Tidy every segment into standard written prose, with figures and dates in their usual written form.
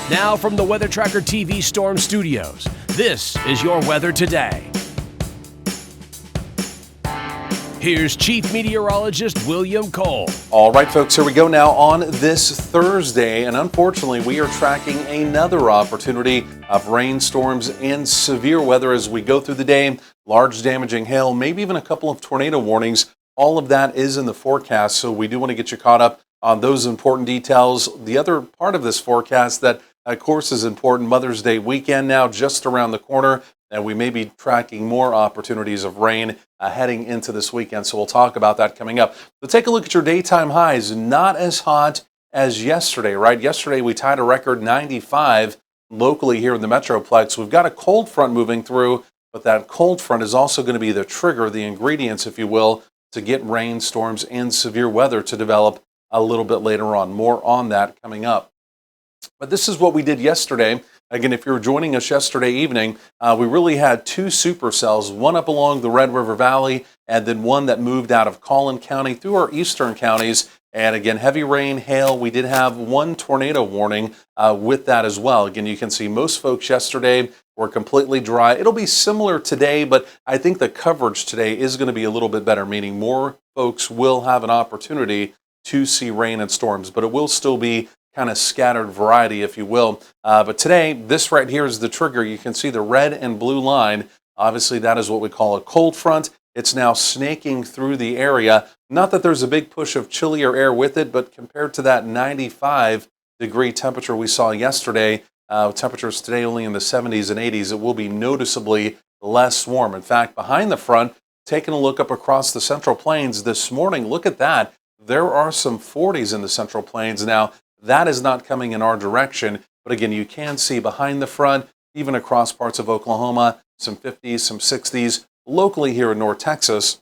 Now from the Weather Tracker TV Storm Studios, this is your weather today. Here's Chief Meteorologist William Cole. All right, folks, here we go now on this Thursday, and unfortunately, we are tracking another opportunity of rainstorms and severe weather as we go through the day. Large damaging hail, maybe even a couple of tornado warnings. All of that is in the forecast, so we do want to get you caught up on those important details. The other part of this forecast that, of course, is important, Mother's Day weekend now just around the corner, and we may be tracking more opportunities of rain heading into this weekend, so we'll talk about that coming up. But take a look at your daytime highs. Not as hot as yesterday, right? Yesterday we tied a record 95 locally here in the Metroplex. We've got a cold front moving through, but that cold front is also going to be the trigger, the ingredients, if you will, to get rain, storms, and severe weather to develop a little bit later on. More on that coming up. But this is what we did yesterday. Again, if you were joining us yesterday evening, we really had two supercells, one up along the Red River Valley, and then one that moved out of Collin County through our eastern counties. And again, heavy rain, hail. We did have one tornado warning with that as well. Again, you can see most folks yesterday were completely dry. It'll be similar today, but I think the coverage today is going to be a little bit better, meaning more folks will have an opportunity to see rain and storms, but it will still be kind of scattered variety, if you will. But today, this right here is the trigger. You can see the red and blue line. Obviously, that is what we call a cold front. It's now snaking through the area. Not that there's a big push of chillier air with it, but compared to that 95-degree temperature we saw yesterday, temperatures today only in the 70s and 80s, it will be noticeably less warm. In fact, behind the front, taking a look up across the Central Plains this morning, look at that. There are some 40s in the Central Plains. Now, that is not coming in our direction, but again, you can see behind the front, even across parts of Oklahoma, some 50s, some 60s. Locally here in North Texas,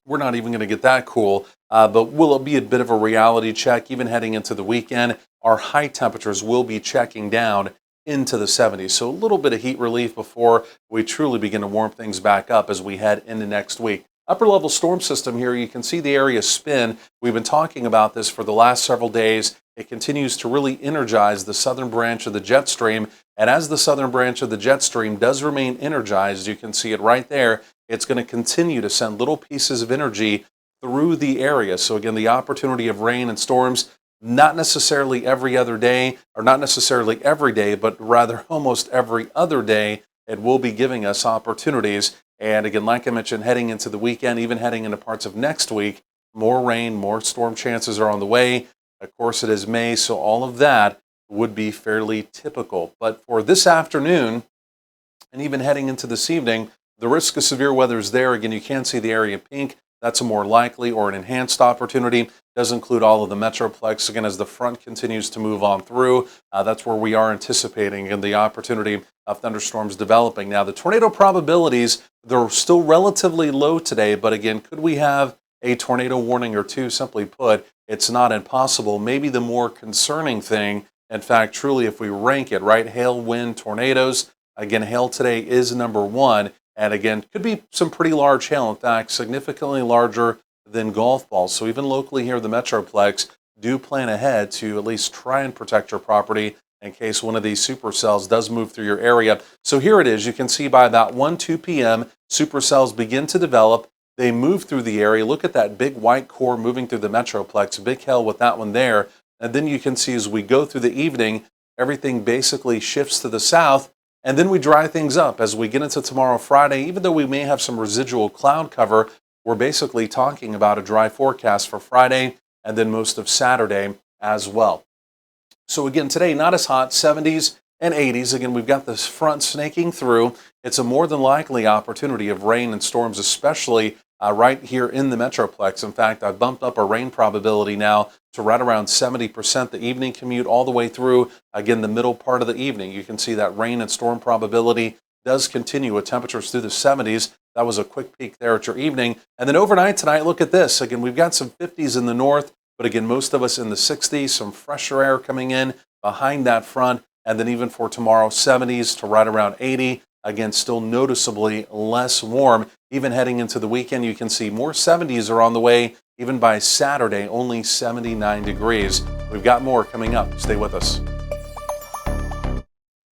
we're not even going to get that cool, but will it be a bit of a reality check? Even heading into the weekend, our high temperatures will be checking down into the 70s. So a little bit of heat relief before we truly begin to warm things back up as we head into next week. Upper level storm system here, you can see the area spin. We've been talking about this for the last several days. It continues to really energize the southern branch of the jet stream. And as the southern branch of the jet stream does remain energized, you can see it right there, it's going to continue to send little pieces of energy through the area. So again, the opportunity of rain and storms, not necessarily every other day, or not necessarily every day, but rather almost every other day, it will be giving us opportunities. And again, like I mentioned, heading into the weekend, even heading into parts of next week, more rain, more storm chances are on the way. Of course, it is May, so all of that would be fairly typical. But for this afternoon, and even heading into this evening, the risk of severe weather is there. Again, you can see the area pink. That's a more likely or an enhanced opportunity. Does include all of the Metroplex. Again, as the front continues to move on through, that's where we are anticipating and the opportunity of thunderstorms developing. Now, the tornado probabilities, they're still relatively low today, but again, could we have a tornado warning or two? Simply put, it's not impossible. Maybe the more concerning thing, in fact, truly, if we rank it, right, hail, wind, tornadoes, again, hail today is number one. And again, could be some pretty large hail, in fact, significantly larger than golf balls. So even locally here in the Metroplex, do plan ahead to at least try and protect your property in case one of these supercells does move through your area. So here it is. You can see by about 1-2 p.m., supercells begin to develop. They move through the area. Look at that big white core moving through the Metroplex. Big hail with that one there. And then you can see as we go through the evening, everything basically shifts to the south. And then we dry things up as we get into tomorrow, Friday. Even though we may have some residual cloud cover, we're basically talking about a dry forecast for Friday and then most of Saturday as well. So again, today, not as hot, 70s and 80s. Again, we've got this front snaking through. It's a more than likely opportunity of rain and storms, especially right here in the Metroplex. In fact, I've bumped up our rain probability now to right around 70% the evening commute all the way through, again, the middle part of the evening. You can see that rain and storm probability does continue with temperatures through the 70s. That was a quick peek there at your evening. And then overnight tonight, look at this. Again, we've got some 50s in the north, but again, most of us in the 60s, some fresher air coming in behind that front. And then even for tomorrow, 70s to right around 80. Again, still noticeably less warm. Even heading into the weekend, you can see more 70s are on the way. Even by Saturday, only 79 degrees. We've got more coming up. Stay with us.